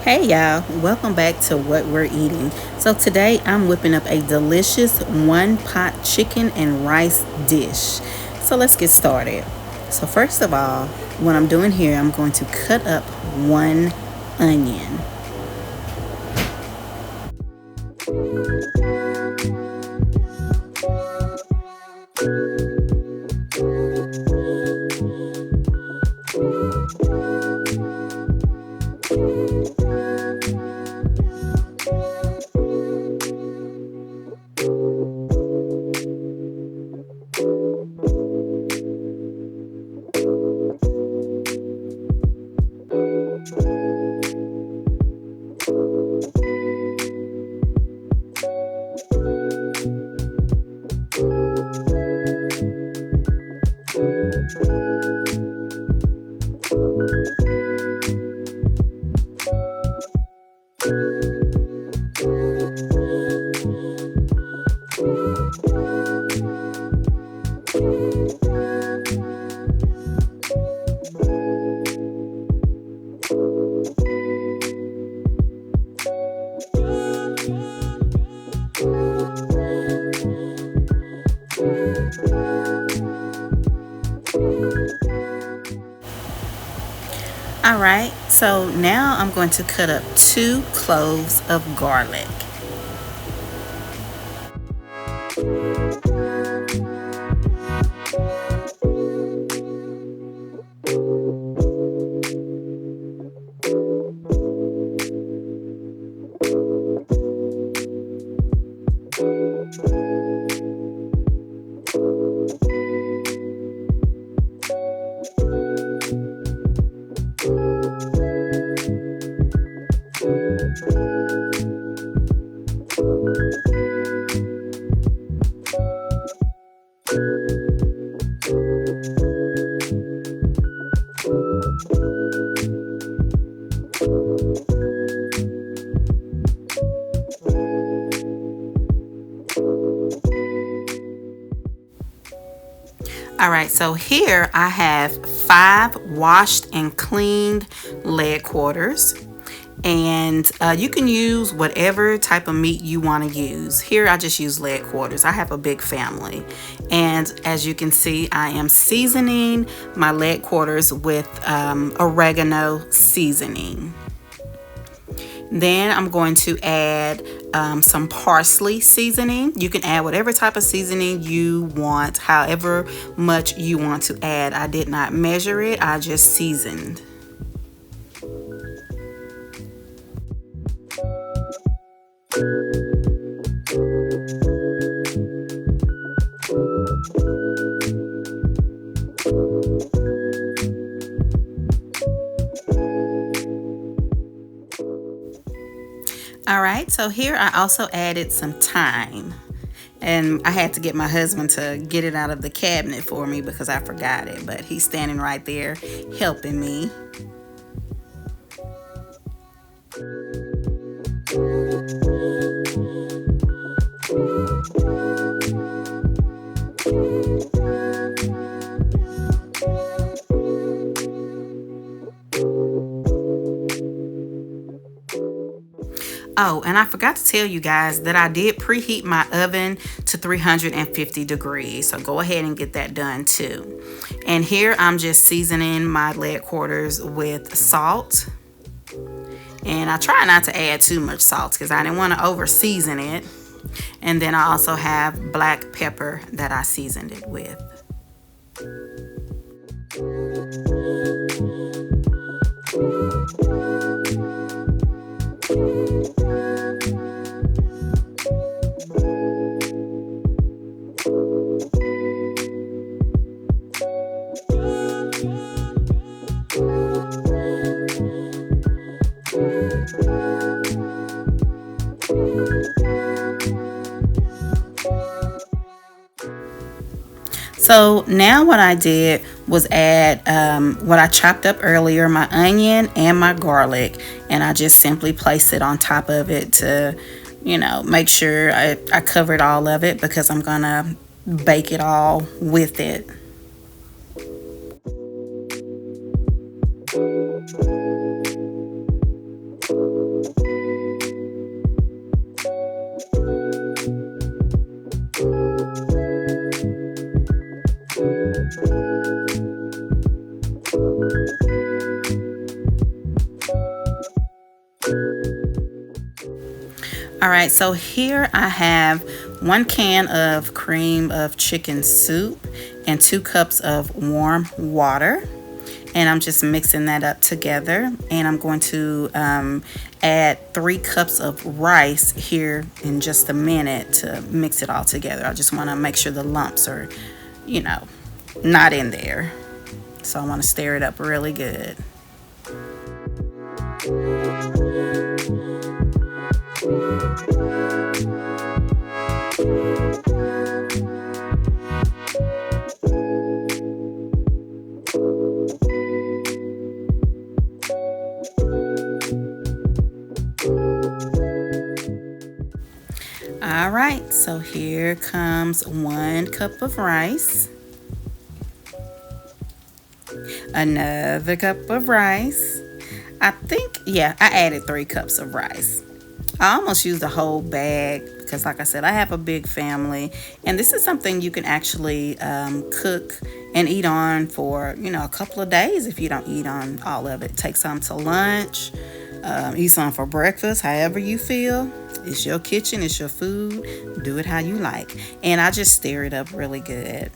Hey y'all, welcome back to What We're Eating. So today I'm whipping up a delicious one pot chicken and rice dish. So let's get started. So first of all, what I'm doing here, I'm going to cut up one onion. All right, so now I'm going to cut up 2 cloves of garlic. All right, so here I have 5 washed and cleaned leg quarters. And you can use whatever type of meat you want to use. Here I just use leg quarters. I have a big family. And as you can see, I am seasoning my leg quarters with oregano seasoning. Then I'm going to add some parsley seasoning. You can add whatever type of seasoning you want, however much you want to add. I did not measure it, I just seasoned. All right, so here I also added some thyme. And I had to get my husband to get it out of the cabinet for me because I forgot it. But he's standing right there helping me. Oh, and I forgot to tell you guys that I did preheat my oven to 350 degrees. So go ahead and get that done too. And here I'm just seasoning my leg quarters with salt. And I try not to add too much salt because I didn't want to over season it. And then I also have black pepper that I seasoned it with. So now what I did was add what I chopped up earlier, my onion and my garlic, and I just simply placed it on top of it to, make sure I covered all of it because I'm gonna bake it all with it. All right, so here I have 1 can of cream of chicken soup and 2 cups of warm water. And I'm just mixing that up together. And I'm going to add 3 cups of rice here in just a minute to mix it all together. I just want to make sure the lumps are, not in there. So I want to stir it up really good. All right, so here comes 1 cup of rice, another cup of rice. I added 3 cups of rice. I almost used the whole bag because, like I said, I have a big family, and this is something you can actually cook and eat on for, a couple of days if you don't eat on all of it. Take some to lunch, eat some for breakfast, however you feel. It's your kitchen, it's your food. Do it how you like. And I just stir it up really good.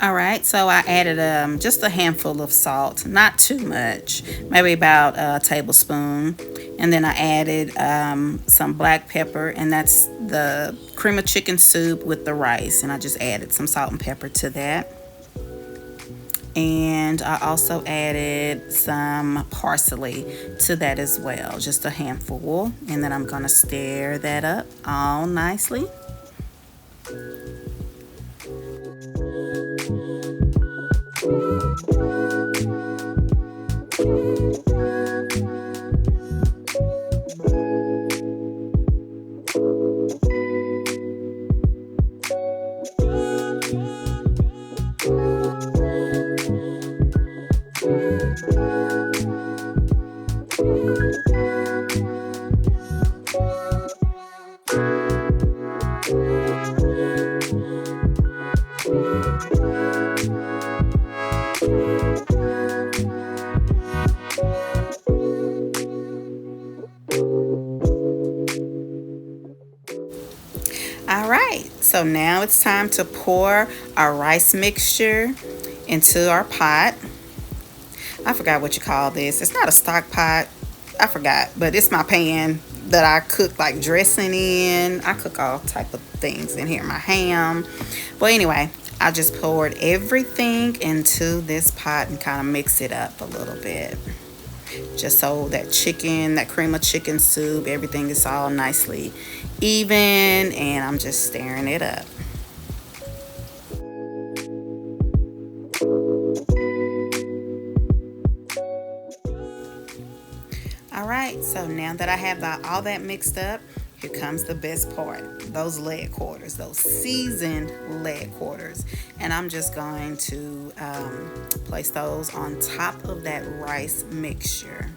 All right, so I added just a handful of salt, not too much, maybe about a tablespoon. And then I added some black pepper, and that's the cream of chicken soup with the rice. And I just added some salt and pepper to that. And I also added some parsley to that as well, just a handful. And then I'm going to stir that up all nicely. All right, so now it's time to pour our rice mixture into our pot. I forgot what you call this. It's not a stock pot. I forgot, but it's my pan that I cook like dressing in. I cook all type of things in here, my ham. But anyway, I just poured everything into this pot and kind of mix it up a little bit. Just so that cream of chicken soup, everything is all nicely even, and I'm just stirring it up. All right, so now that I have all that mixed up, here comes the best part, those leg quarters, those seasoned leg quarters. And I'm just going to place those on top of that rice mixture.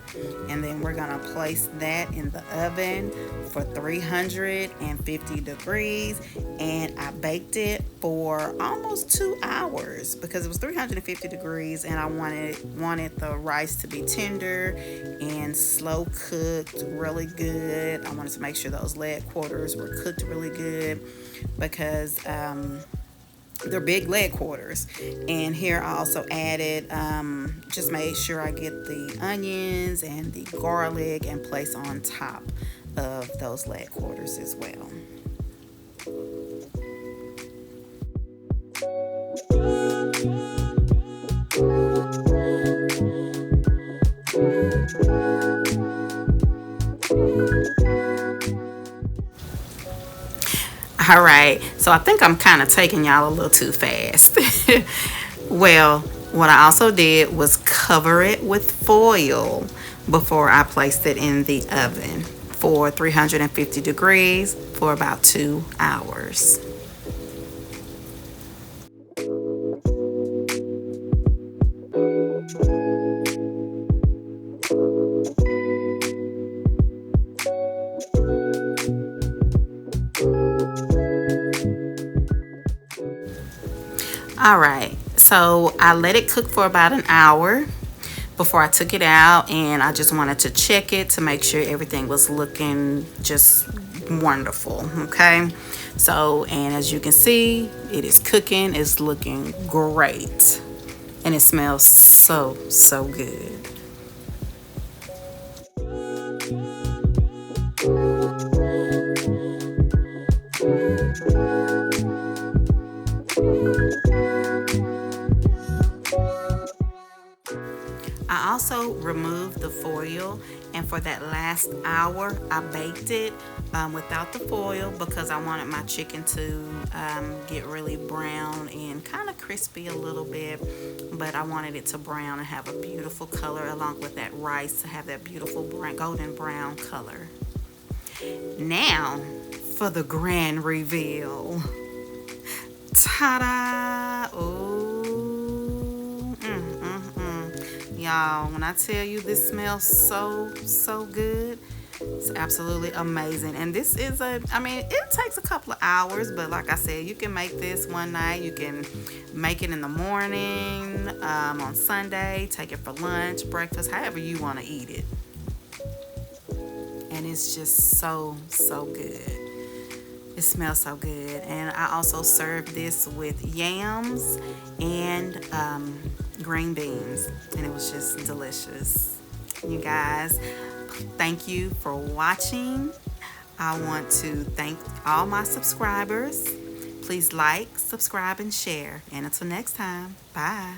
And then we're gonna place that in the oven for 350 degrees. And I baked it for almost 2 hours because it was 350 degrees and I wanted the rice to be tender and slow cooked really good. I wanted to make sure those leg quarters were cooked really good because they're big leg quarters. And here I also added, just made sure I get the onions and the garlic and place on top of those leg quarters as well. All right, so I think I'm kind of taking y'all a little too fast. Well, what I also did was cover it with foil before I placed it in the oven for 350 degrees for about 2 hours. All right, so I let it cook for about an hour before I took it out, and I just wanted to check it to make sure everything was looking just wonderful. Okay, so and as you can see, it is cooking, it's looking great, and it smells so good. I also removed the foil, and for that last hour I baked it without the foil because I wanted my chicken to get really brown and kind of crispy a little bit, but I wanted it to brown and have a beautiful color along with that rice to have that beautiful brown, golden brown color. Now for the grand reveal. Ta-da! Oh, y'all, when I tell you this smells so good, it's absolutely amazing. And this is I mean, it takes a couple of hours, but like I said, you can make this one night. You can make it in the morning, on Sunday, take it for lunch, breakfast, however you want to eat it. And it's just so good. It smells so good. And I also served this with yams and green beans, and it was just delicious. You guys, thank you for watching. I want to thank all my subscribers. Please like, subscribe, and share. And until next time, bye.